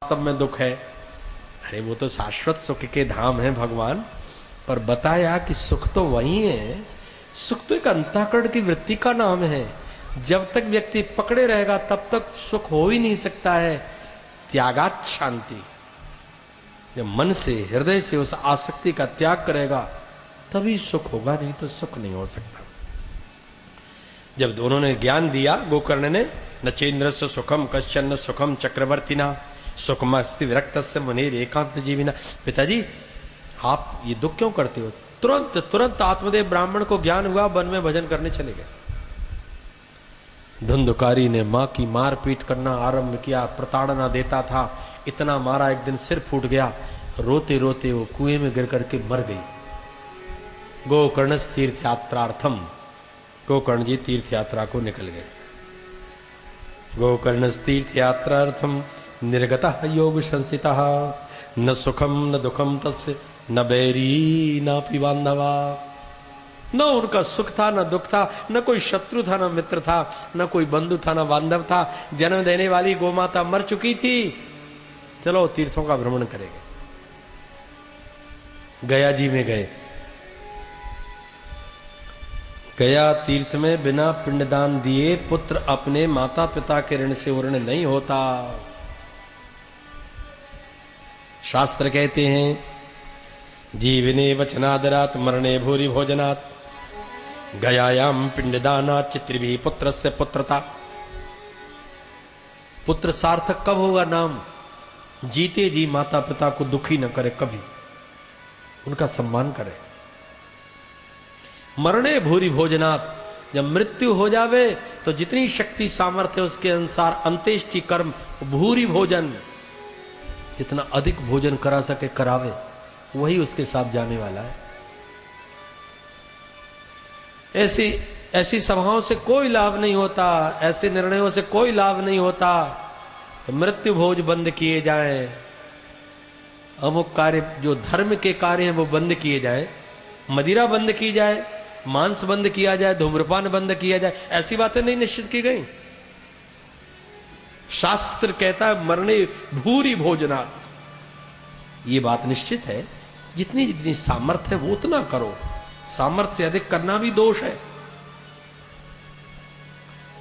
वास्तव में दुख है। अरे वो तो शाश्वत सुख के धाम है भगवान, पर बताया कि सुख तो वही है। सुख तो एक अंतःकरण की वृत्ति का नाम है। जब तक व्यक्ति पकड़े रहेगा तब तक सुख हो ही नहीं सकता है। त्यागात शांति, जब मन से हृदय से उस आसक्ति का त्याग करेगा तभी सुख होगा, नहीं तो सुख नहीं हो सकता। जब दोनों ने ज्ञान दिया, गोकर्ण ने, न चेन्द्र से सुखम कश्चन न सुखम चक्रवर्तीना सुखमस्ति विरक्त से मुनेर एकांत जीविना। पिताजी आप ये दुख क्यों करते हो? तुरंत तुरंत आत्मदेव ब्राह्मण को ज्ञान हुआ, वन में भजन करने चले गए। धुंधकारी ने मां की मारपीट करना आरंभ किया, प्रताड़ना देता था, इतना मारा एक दिन सिर फूट गया। रोते रोते वो कुएं में गिर करके मर गई। गोकर्ण तीर्थ यात्रार्थम, गोकर्ण जी तीर्थ यात्रा को निकल गए। गोकर्ण तीर्थ यात्रार्थम निर्गतः योग संस्थितः न सुखम न दुखम तस्य न बैरी न पिबांधवा। न उनका सुख था न दुख था, न कोई शत्रु था न मित्र था, न कोई बंधु था न बांधव था। जन्म देने वाली गोमाता मर चुकी थी। चलो तीर्थों का भ्रमण करेंगे। गया जी में गए। गया तीर्थ में बिना पिंडदान दिए पुत्र अपने माता पिता के ऋण से उर्ण नहीं होता। शास्त्र कहते हैं जीवने वचनादरात मरणे भूरि भोजनात् गयायाम पिंडदानात् चित्रिभी पुत्र से पुत्रता। पुत्र सार्थक कब होगा नाम? जीते जी माता पिता को दुखी न करे, कभी उनका सम्मान करे। मरणे भूरि भोजनात्, जब मृत्यु हो जावे तो जितनी शक्ति सामर्थ्य उसके अनुसार अंत्येष्टि कर्म भूरि भोजन, जितना अधिक भोजन करा सके करावे, वही उसके साथ जाने वाला है। ऐसी सभाओं से कोई लाभ नहीं होता, ऐसे निर्णयों से कोई लाभ नहीं होता। तो मृत्यु भोज बंद किए जाए, अमुक कार्य जो धर्म के कार्य हैं वो बंद किए जाए, मदिरा बंद की जाए, मांस बंद किया जाए, धूम्रपान बंद किया जाए, ऐसी बातें नहीं निश्चित की गई। शास्त्र कहता है मरने भूरि भोजनात्। ये बात निश्चित है, जितनी जितनी सामर्थ्य है वो उतना करो। सामर्थ्य से अधिक करना भी दोष है।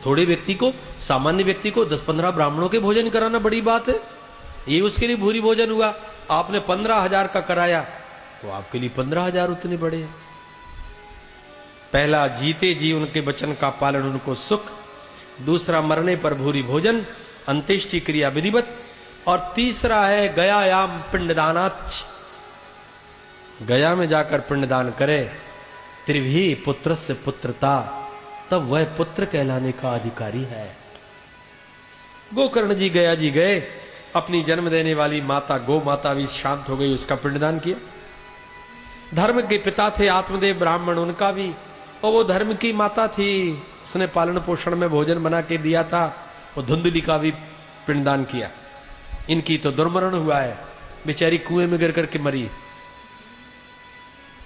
थोड़े व्यक्ति को, सामान्य व्यक्ति को 10-15 ब्राह्मणों के भोजन कराना बड़ी बात है, ये उसके लिए भूरि भोजन हुआ। आपने 15,000 का कराया तो आपके लिए 15,000 उतने बड़े हैं। पहला जीते जी उनके वचन का पालन उनको सुख, दूसरा मरने पर भूरि भोजन, अंत्येष्टि क्रिया विधिवत, और तीसरा है गयायाम पिंडदानाच्च, गया में जाकर पिंडदान करे। त्रिभी पुत्र से पुत्रता, तब वह पुत्र कहलाने का अधिकारी है। गोकर्ण जी गया जी गए, अपनी जन्म देने वाली माता गो माता भी शांत हो गई, उसका पिंडदान किया। धर्म के पिता थे आत्मदेव ब्राह्मण, उनका भी, और वो धर्म की माता थी, उसने पालन पोषण में भोजन बना के दिया था, वो धुंधली का भी पिंडदान किया। इनकी तो दुर्मरण हुआ है, बेचारी कुएं में गिर करके मरी,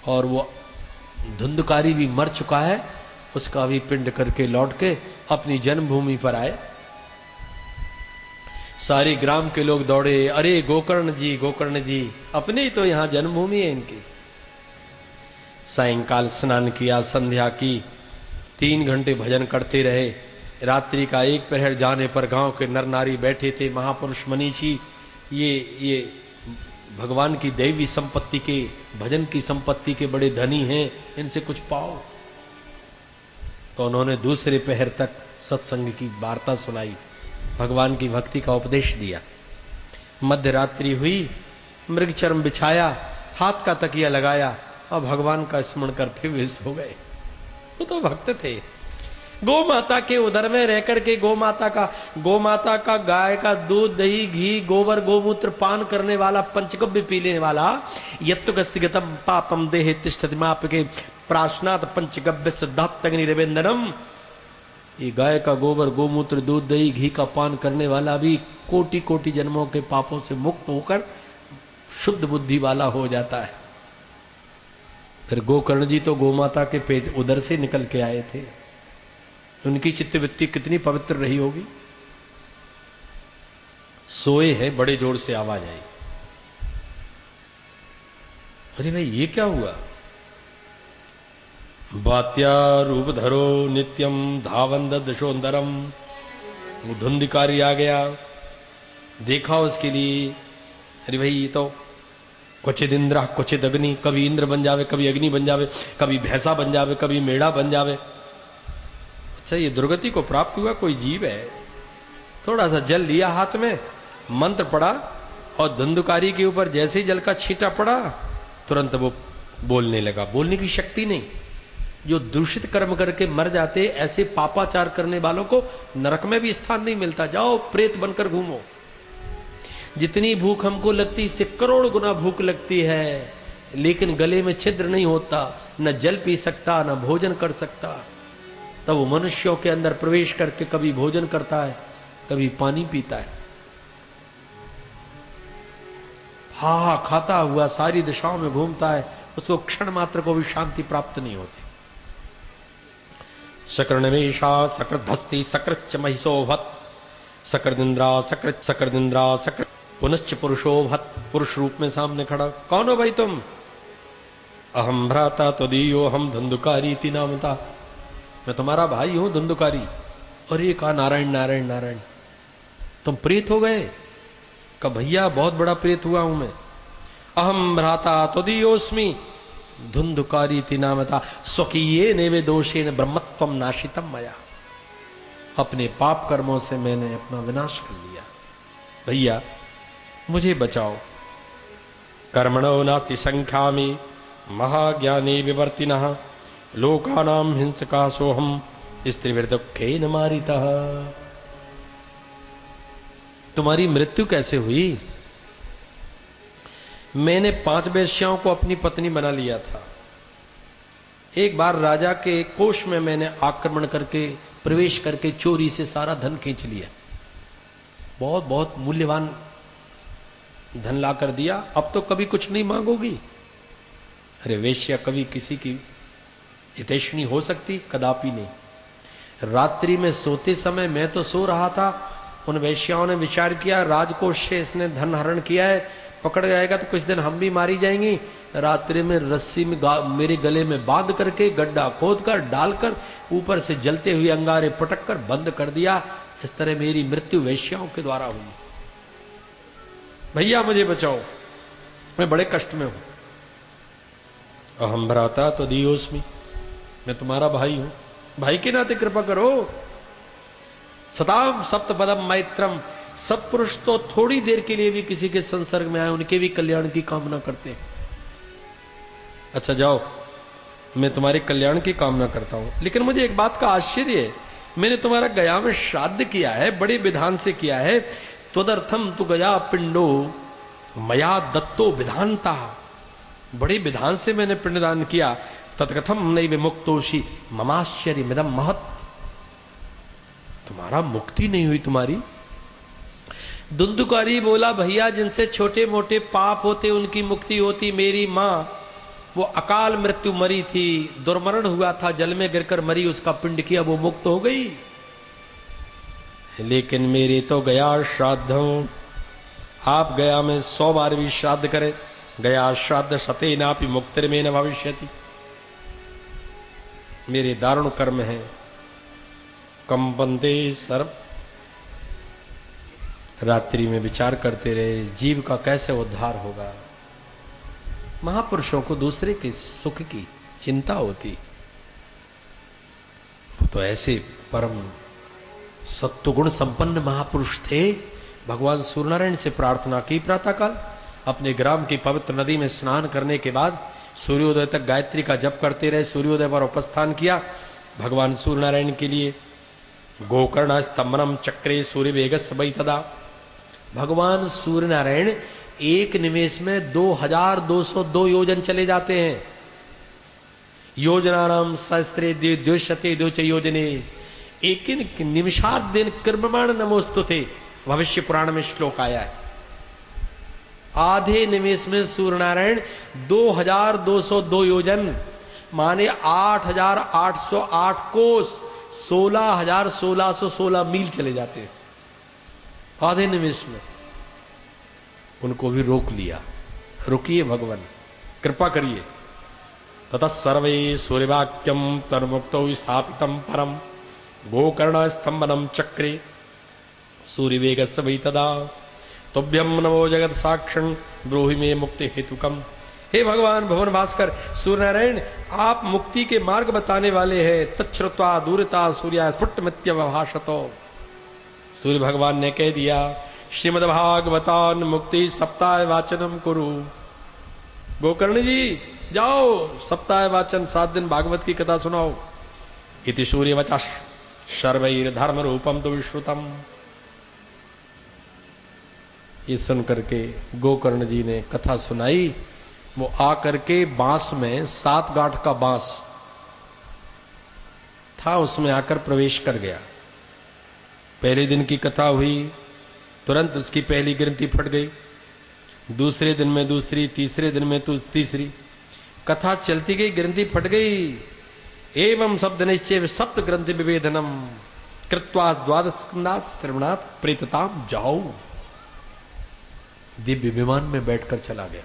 और वो धुंधकारी भी मर चुका है, उसका भी पिंड करके लौट के अपनी जन्मभूमि पर आए। सारे ग्राम के लोग दौड़े, अरे गोकर्ण जी, अपनी ही तो यहां जन्मभूमि है इनकी। सायंकाल स्नान किया, संध्या की, 3 घंटे भजन करते रहे। रात्रि का 1 पहर जाने पर गांव के नर नारी बैठे थे, महापुरुष मनीषी, ये भगवान की दैवी संपत्ति के, भजन की संपत्ति के बड़े धनी हैं, इनसे कुछ पाओ। तो उन्होंने दूसरे पहर तक सत्संग की वार्ता सुनाई, भगवान की भक्ति का उपदेश दिया। मध्य रात्रि हुई, मृगचर्म बिछाया, हाथ का तकिया लगाया और भगवान का स्मरण करते हुए सो गए। वो तो भक्त थे। गौ माता के उदर में रह करके गौ माता का गाय का दूध, दही, घी, गोबर, गोमूत्र पान करने वाला, पंचगव्य पीने वाला, यत्तु गस्तिगतम पापम देहे तिष्ठति माप के प्राशनात पंचगव्य सिद्धात्तग्नि निवेदनम। ये गाय का गोबर, गोमूत्र, दूध, दही, घी का पान करने वाला भी कोटि कोटि जन्मों के पापों से मुक्त होकर शुद्ध बुद्धि वाला हो जाता है। फिर गोकर्ण जी तो गोमाता के पेट उदर से निकल के आए थे, उनकी चित्तवृत्ति कितनी पवित्र रही होगी। सोए हैं, बड़े जोर से आवाज आई। अरे भाई ये क्या हुआ? बात्या रूप धरो नित्यम धावंद दशोंदरम। वो धुंधिकारी आ गया, देखा उसके लिए। अरे भाई ये तो क्वचित इंद्र क्वचित अग्नि, कभी इंद्र बन जावे, कभी अग्नि बन जावे, कभी भैंसा बन जावे, कभी मेढ़ा बन जावे। अच्छा ये दुर्गति को प्राप्त हुआ कोई जीव है। थोड़ा सा जल लिया हाथ में, मंत्र पड़ा और धुंधकारी के ऊपर जैसे ही जल का छींटा पड़ा तुरंत वो बोलने लगा। बोलने की शक्ति नहीं। जो दूषित कर्म करके मर जाते, ऐसे पापाचार करने वालों को नरक में भी स्थान नहीं मिलता। जाओ प्रेत बनकर घूमो। जितनी भूख हमको लगती इससे करोड़ गुना भूख लगती है, लेकिन गले में छिद्र नहीं होता, न जल पी सकता न भोजन कर सकता। तब वो मनुष्यों के अंदर प्रवेश करके कभी भोजन करता है, कभी पानी पीता है। हा खाता हुआ सारी दिशाओं में घूमता है, उसको क्षण मात्र को भी शांति प्राप्त नहीं होती। शक्रनवेशा सकृधस्ति सकृच महिषोभत सकृदिंद्रा सकृ पुनश्च पुरुषोभत। पुरुष रूप में सामने खड़ा। कौन हो भाई तुम? अहम भ्राता त्वदीयो हम धुंधुकारी इति नामता। मैं तुम्हारा भाई हूं धुंधुकारी। और ये कहा नारायण नारायण नारायण। तुम प्रेत हो गए? कहा भैया बहुत बड़ा प्रेत हुआ हूं मैं। अहम भ्राता त्वदीयोस्मि धुंधुकारी इति नामता स्वकीये नेवे दोषेन ब्रह्मत्वम नाशितम मया। अपने पाप कर्मों से मैंने अपना विनाश कर लिया। भैया मुझे बचाओ। कर्मणो नास्ति संख्यामि महाज्ञानी विवर्तिनः लोकानां हिंसका सोहम स्त्रीवृदुःखेन मारितः। तुम्हारी मृत्यु कैसे हुई? मैंने 5 वेश्याओं को अपनी पत्नी बना लिया था। एक बार राजा के कोष में मैंने आक्रमण करके प्रवेश करके चोरी से सारा धन खींच लिया। बहुत बहुत मूल्यवान धन ला कर दिया। अब तो कभी कुछ नहीं मांगोगी? अरे वेश्या कभी किसी की हितैषणी हो सकती? कदापि नहीं। रात्रि में सोते समय मैं तो सो रहा था, उन वेश्याओं ने विचार किया राजकोष से इसने धन हरण किया है, पकड़ जाएगा तो कुछ दिन हम भी मारी जाएंगी। रात्रि में रस्सी में मेरे गले में बांध करके गड्ढा खोद कर डालकर ऊपर से जलते हुए अंगारे पटक कर बंद कर दिया। इस तरह मेरी मृत्यु वेश्याओं के द्वारा हुई। भैया मुझे बचाओ, मैं बड़े कष्ट में हूं। अहम भ्राता त्वदीयोस्मि। मैं तुम्हारा भाई हूं, भाई के नाते कृपा करो। सताम सप्तपदम मैत्रम। सत्पुरुष तो थोड़ी देर के लिए भी किसी के संसर्ग में आए उनके भी कल्याण की कामना करते हैं। अच्छा जाओ, मैं तुम्हारे कल्याण की कामना करता हूं, लेकिन मुझे एक बात का आश्चर्य है। मैंने तुम्हारा गया में श्राद्ध किया है, बड़े विधान से किया है। त्वदर्थम तु गया पिंडो मया दत्तो विधानता। बड़े विधान से मैंने पिंडदान किया। तत्कथम नैव विमुक्तोषि ममाश्चर्य मिदम महत्। तुम्हारा मुक्ति नहीं हुई तुम्हारी? धुंधुकारी बोला भैया जिनसे छोटे मोटे पाप होते उनकी मुक्ति होती। मेरी माँ वो अकाल मृत्यु मरी थी, दुर्मरण हुआ था, जल में गिरकर मरी, उसका पिंड किया, वो मुक्त हो गई। लेकिन मेरे तो गया श्राद्धों। आप गया में 100 बार भी श्राद्ध करें, गया श्राद्ध शतेनापि मुक्तिर्मे न भविष्यति। मेरे दारुण कर्म हैं। कंपन्ते सर्व। रात्रि में विचार करते रहे जीव का कैसे उद्धार होगा। महापुरुषों को दूसरे के सुख की चिंता होती। वो तो ऐसे परम सत्वगुण संपन्न महापुरुष थे। भगवान सूर्यनारायण से प्रार्थना की प्रातःकाल। अपने ग्राम की पवित्र नदी में स्नान करने के बाद सूर्योदय तक गायत्री का जप करते रहे। सूर्योदय पर उपस्थान किया भगवान सूर्यनारायण के लिए। गोकर्ण स्तंभनम चक्रे सूर्य वेगस वै तदा। भगवान सूर्यनारायण एक निमेष में 2202 योजन चले जाते हैं। योजनानाम सहस्त्रे द्विशते द्विच योजने एक निमिषार्धेन कर्ममाण नमोस्तुते। भविष्य पुराण में श्लोक आया है। आधे निमेष में सूर्यनारायण 2202 योजन माने 8808 कोस 16,1616 मील चले जाते हैं आधे निमेष में। उनको भी रोक लिया। रुकिए भगवान, कृपा करिए। ततः सर्वे सूर्यवाक्यम तन्मुक्तौ स्थापितम परम गोकर्ण स्तंभनम चक्रे सूर्यवेगस्य वै तदा तुभ्यम नमो जगत साक्षण ब्रूहि में मुक्ति हेतुकम। हे भगवान भवन भास्कर सूर्यनारायण, आप मुक्ति के मार्ग बताने वाले हैं। तच्छ्रुत्वा दूरता सूर्य स्फुट मित्यवभाषतो। सूर्य भगवान ने कह दिया, श्रीमद् भागवतान मुक्ति सप्ताह वाचनम कुरु। गोकर्ण जी जाओ, सप्ताह वाचन 7 दिन भागवत की कथा सुनाओ। इति सूर्य वच सर्वैर धर्म रूपम तो विश्रुतम। ये सुन करके गोकर्ण जी ने कथा सुनाई। वो आकर के बांस में 7 गांठ का बांस था, उसमें आकर प्रवेश कर गया। पहले दिन की कथा हुई, तुरंत उसकी पहली ग्रंथि फट गई। दूसरे दिन में दूसरी, तीसरे दिन में तीसरी। कथा चलती गई, ग्रंथि फट गई। एवं शब्द निश्चय सप्त ग्रंथि विभेदनम कृत्वा 12 स्कंदास त्रिगुणात् प्रेतताम जाओ। दिव्य विमान में बैठकर चला गया।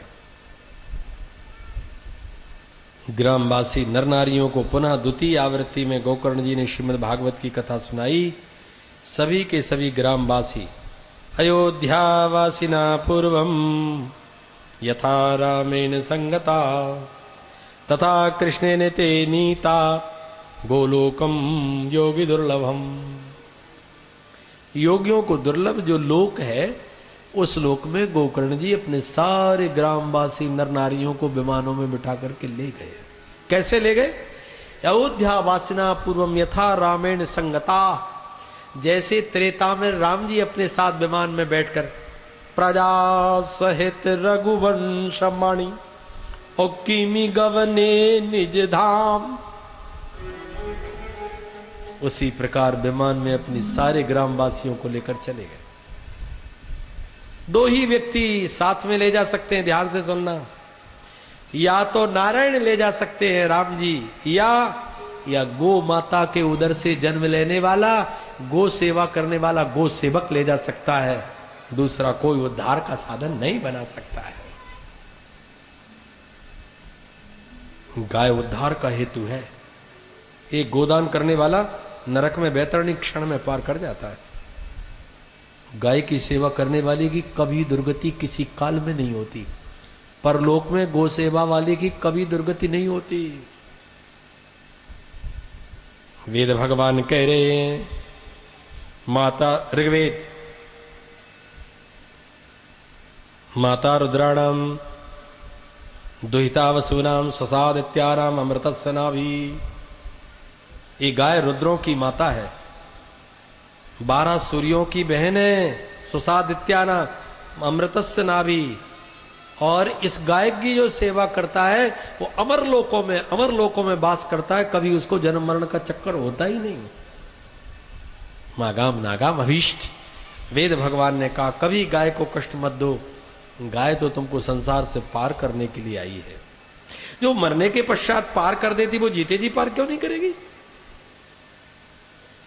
ग्रामवासी नर नारियों को पुनः द्वितीय आवृत्ति में गोकर्ण जी ने श्रीमद् भागवत की कथा सुनाई। सभी के सभी ग्रामवासी अयोध्यावासिना पूर्वम यथा रामेण संगता तथा कृष्णेन ते नीता गोलोकम योगी दुर्लभम। योगियों को दुर्लभ जो लोक है, उस लोक में गोकर्ण जी अपने सारे ग्रामवासी नर नारियों को विमानों में बिठा करके ले गए। कैसे ले गए? अयोध्या वासिना पूर्वम यथा रामेण संगता। जैसे त्रेता में राम जी अपने साथ विमान में बैठकर प्रजा सहित रघुवंश माणी और किमी गवने निज धाम, उसी प्रकार विमान में अपनी सारे ग्रामवासियों को लेकर चले गए। 2 ही व्यक्ति साथ में ले जा सकते हैं, ध्यान से सुनना। या तो नारायण ले जा सकते हैं राम जी, या गो माता के उदर से जन्म लेने वाला, गो सेवा करने वाला गो सेवक ले जा सकता है। दूसरा कोई उद्धार का साधन नहीं बना सकता है। गाय उद्धार का हेतु है। एक गोदान करने वाला नरक में बैतरणी क्षण में पार कर जाता है। गाय की सेवा करने वाले की कभी दुर्गति किसी काल में नहीं होती। परलोक में गो सेवा वाले की कभी दुर्गति नहीं होती। वेद भगवान कह रहे हैं, माता ऋग्वेद, माता रुद्राणाम दुहिता वसूनाम स्वसादित्यानाम अमृतस्य नाभि। ये गाय रुद्रों की माता है, 12 सूर्यों की बहन है, सुसादित्याना अमृतस्य नाभि। और इस गाय की जो सेवा करता है वो अमर लोकों में वास करता है। कभी उसको जन्म मरण का चक्कर होता ही नहीं। मागाम नागाम अभीष्ट। वेद भगवान ने कहा कभी गाय को कष्ट मत दो, गाय तो तुमको संसार से पार करने के लिए आई है। जो मरने के पश्चात पार कर देती वो जीते जी पार क्यों नहीं करेगी?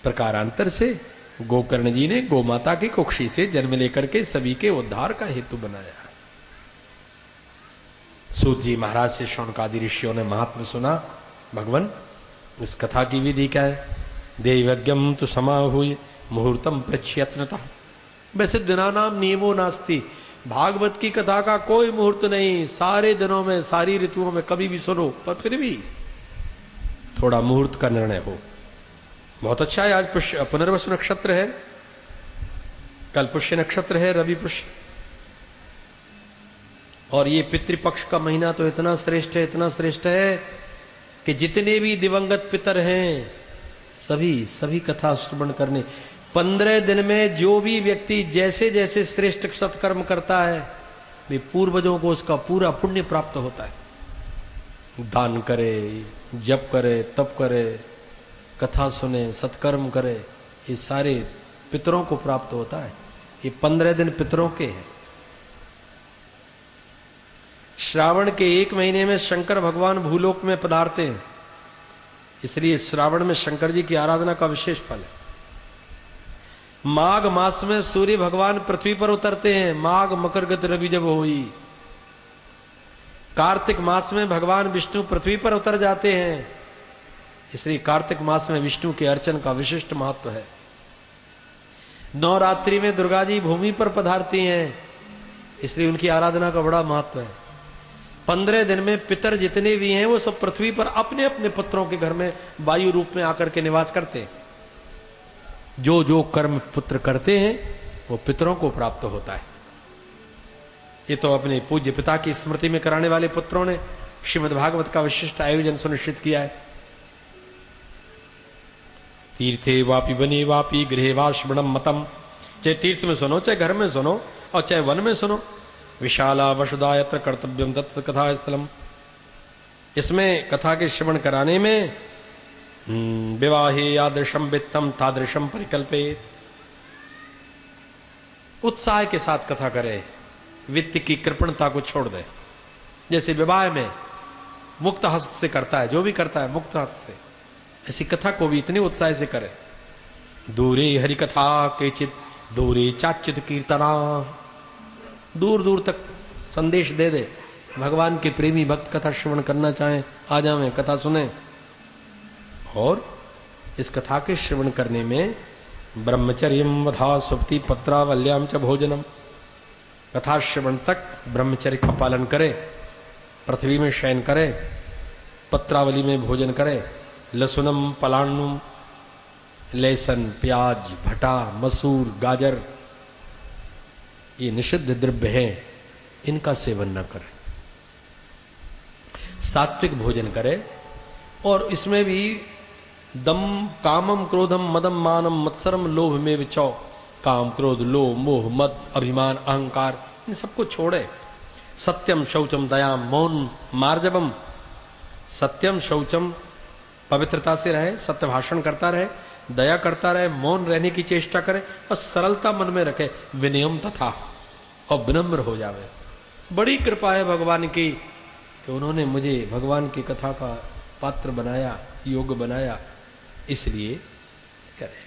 प्रकारांतर से गोकर्ण जी ने गोमाता की कुक्षी से जन्म लेकर के सभी के उद्धार का हेतु बनाया। सूत जी महाराज से शौनकादि ऋषियों ने महात्मा सुना। भगवान इस कथा की विधि क्या है? देवज्ञम तो समाहुय मुहूर्तम प्रच्यत्नता वैसे दिनानाम नियमो नास्ति। भागवत की कथा का कोई मुहूर्त नहीं, सारे दिनों में सारी ऋतुओं में कभी भी सुनो, पर फिर भी थोड़ा मुहूर्त का निर्णय हो। बहुत अच्छा है, आज पुनर्वसु नक्षत्र है, कल पुष्य नक्षत्र है, रवि पुष्य। और ये पितृपक्ष का महीना तो इतना श्रेष्ठ है कि जितने भी दिवंगत पितर हैं सभी कथा श्रवण करने। 15 दिन में जो भी व्यक्ति जैसे जैसे श्रेष्ठ सत्कर्म करता है वे पूर्वजों को उसका पूरा पुण्य प्राप्त होता है। दान करे, जप करे, तप करे, कथा सुने, सत्कर्म करे, ये सारे पितरों को प्राप्त होता है। ये 15 दिन पितरों के हैं। श्रावण के 1 महीने में शंकर भगवान भूलोक में पधारते हैं, इसलिए श्रावण में शंकर जी की आराधना का विशेष फल है। माघ मास में सूर्य भगवान पृथ्वी पर उतरते हैं, माघ मकर गत रवि जब होई। कार्तिक मास में भगवान विष्णु पृथ्वी पर उतर जाते हैं, इसलिए कार्तिक मास में विष्णु के अर्चन का विशिष्ट महत्व है। नवरात्रि में दुर्गा जी भूमि पर पधारती हैं, इसलिए उनकी आराधना का बड़ा महत्व है। 15 दिन में पितर जितने भी हैं वो सब पृथ्वी पर अपने अपने पुत्रों के घर में वायु रूप में आकर के निवास करते हैं। जो जो कर्म पुत्र करते हैं वो पितरों को प्राप्त होता है। ये तो अपने पूज्य पिता की स्मृति में कराने वाले पुत्रों ने श्रीमद् भागवत का विशिष्ट आयोजन सुनिश्चित किया है। तीर्थे वापि वने वापि गृहे वा श्रवणम मतम, चाहे तीर्थ में सुनो, चाहे घर में सुनो और चाहे वन में सुनो। विशाला वसुधा यत्र कर्तव्यम तत्र कथा स्थलम। इसमें कथा के श्रवण कराने में विवाहे यादृशम वित्तम तादृशम परिकल्पित, उत्साह के साथ कथा करे, वित्त की कृपणता को छोड़ दे। जैसे विवाह में मुक्त हस्त से करता है, जो भी करता है मुक्त हस्त से, ऐसी कथा को भी इतने उत्साह से करे। दूरे हरि कथा केचित दूरे चाच्युत कीर्तना, दूर दूर तक संदेश दे दे। भगवान के प्रेमी भक्त कथा श्रवण करना चाहें, आ जावें, कथा सुने। और इस कथा के श्रवण करने में ब्रह्मचर्यम वधा सुप्ति पत्रावल्याम च भोजनम, कथा श्रवण तक ब्रह्मचर्य का पालन करे, पृथ्वी में शयन करे, पत्रावली में भोजन करे। लसुनम पलाण्डुम, लहसुन प्याज भटा मसूर गाजर ये निषिद्ध द्रव्य है, इनका सेवन न करे। सात्विक भोजन करे और इसमें भी दम कामम क्रोधम मदम मानम मत्सरम लोभ में विचौ, काम क्रोध लोभ मोह मद अभिमान अहंकार इन सबको छोड़े। सत्यम शौचम दया मौन मार्जवम, सत्यम शौचम पवित्रता से रहे, सत्य भाषण करता रहे, दया करता रहे, मौन रहने की चेष्टा करे और सरलता मन में रखे, विनयम तथा और विनम्र हो जावे। बड़ी कृपा है भगवान की कि उन्होंने मुझे भगवान की कथा का पात्र बनाया, योग्य बनाया, इसलिए करे।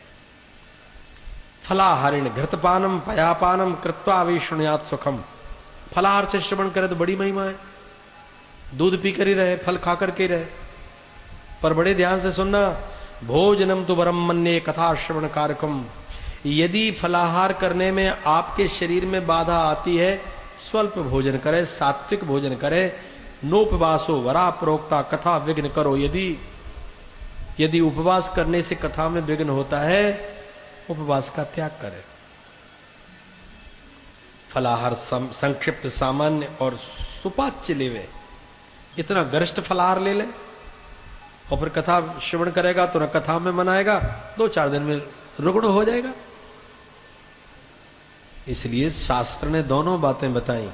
फलाहारिण घृतपानम पयापानम कृत्वा विष्णुयात सुखम, फलाहार से श्रवण करे तो बड़ी महिमा है। दूध पी कर ही रहे, फल खा करके रहे, पर बड़े ध्यान से सुनना। भोजनम तो वरम मन्ये कथा श्रवण कारकम, यदि फलाहार करने में आपके शरीर में बाधा आती है, स्वल्प भोजन करे, सात्विक भोजन करे। नोपवासो वरा प्रोक्ता कथा विघ्न करो, यदि उपवास करने से कथा में विघ्न होता है, उपवास का त्याग करे। फलाहार संक्षिप्त सामान्य और सुपाच्य लेवे, इतना गरिष्ठ फलाहार ले ले और फिर कथा श्रवण करेगा तो न कथा में मनाएगा, 2-4 दिन में रुग्ण हो जाएगा। इसलिए शास्त्र ने दोनों बातें बताई।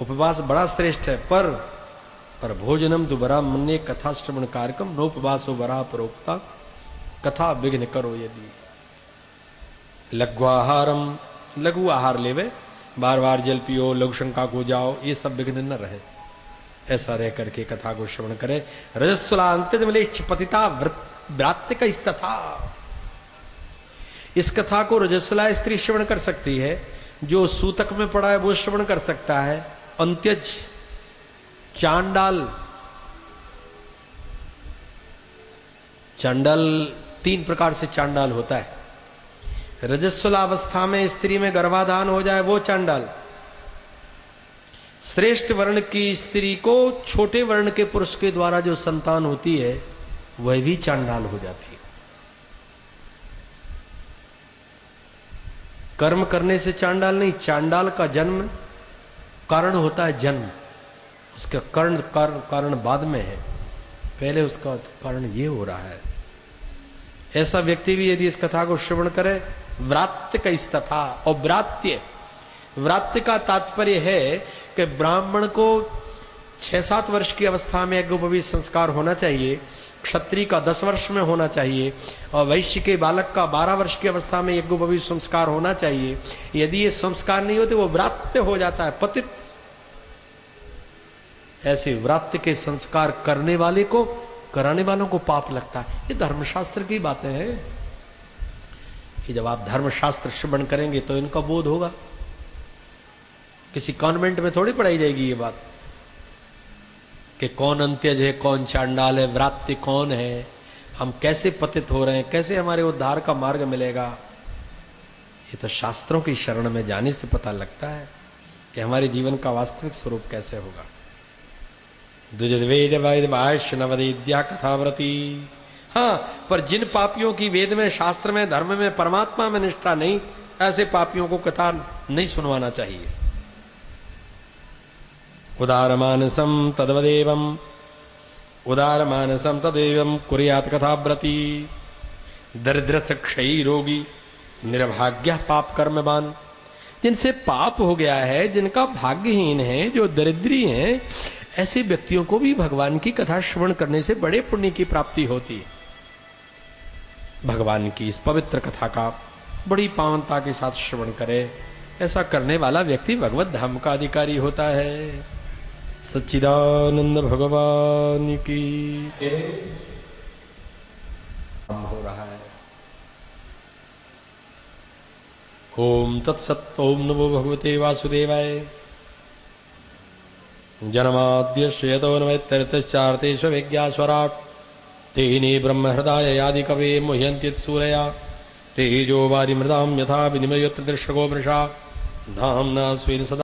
उपवास बड़ा श्रेष्ठ है, पर भोजनम तो बरा मन्ये कथा श्रवण कार्यक्रम नोपवासो बरा प्रोक्ता कथा विघ्न करो। यदि लघुआहारम, लघु आहार लेवे, बार बार जल पियो, लघु शंका को जाओ, ये सब विघ्न न रहे, ऐसा रह करके कथा को श्रवण करे। रजस्वला अंत्यमलेच्छ पतिता व्रात्य तथा, इस कथा को रजस्वला स्त्री श्रवण कर सकती है, जो सूतक में पड़ा है वो श्रवण कर सकता है। अंत्यज चांडाल, चांडाल 3 प्रकार से चांडाल होता है। रजस्वला अवस्था में स्त्री में गर्भाधान हो जाए वो चांडाल। श्रेष्ठ वर्ण की स्त्री को छोटे वर्ण के पुरुष के द्वारा जो संतान होती है वह भी चांडाल हो जाती है। कर्म करने से चांडाल नहीं, चांडाल का जन्म कारण होता है जन्म, उसका कारण बाद में है, पहले उसका कारण ये हो रहा है। ऐसा व्यक्ति भी यदि इस कथा को श्रवण करे, व्रात्य का तथा, और व्रात्य का तात्पर्य है कि ब्राह्मण को 6-7 वर्ष की अवस्था में यज्ञोपवीत संस्कार होना चाहिए, क्षत्रिय का 10 वर्ष में होना चाहिए, और वैश्य के बालक का 12 वर्ष की अवस्था में यज्ञोपवीत संस्कार होना चाहिए। यदि ये संस्कार नहीं होते वो व्रात्य हो जाता है, पतित। ऐसे व्रात्य के संस्कार करने वाले को, कराने वालों को पाप लगता है। ये धर्मशास्त्र की बातें हैं। कि जब आप धर्मशास्त्र श्रवण करेंगे तो इनका बोध होगा। किसी कॉन्वेंट में थोड़ी पढ़ाई जाएगी ये बात कि कौन अंत्यज है, कौन चांडाल है, व्रात्य कौन है, हम कैसे पतित हो रहे हैं, कैसे हमारे उद्धार का मार्ग मिलेगा। ये तो शास्त्रों की शरण में जाने से पता लगता है कि हमारे जीवन का वास्तविक स्वरूप कैसे होगा। द्विजद्वेदवैद्या कथाव्रती। हाँ, पर जिन पापियों की वेद में, शास्त्र में, धर्म में, परमात्मा में निष्ठा नहीं, ऐसे पापियों को कथा नहीं सुनवाना चाहिए। उदारमानसम तद्वदेवम, उदारमानसम तदेवम कुर्यात् कथाव्रती। दरिद्रस क्षयी रोगी निर्भाग्य पाप कर्मवान। जिनसे पाप हो गया है, जिनका भाग्यहीन है, जो दरिद्री हैं, ऐसे व्यक्तियों को भी भगवान की कथा श्रवण करने से बड़े पुण्य की प्राप्ति होती है। भगवान की इस पवित्र कथा का बड़ी पावनता के साथ श्रवण करे, ऐसा करने वाला व्यक्ति भगवत धाम का अधिकारी होता है। सच्चिदानंद भगवान की हो रहा है। ओम तत्सत्। ओम नमो भगवते वासुदेवाय। जन्माद्यस्य यतोऽन्वयतिरतश्चार्तेषु विज्ञास्वराट् तेने ब्रह्महृदाय आदि कवये मुह्यन्ति सूरया तेजो वारिमृदां यथा विनिमयो तदृशगो मृषा धाम्ना स्वेन सदा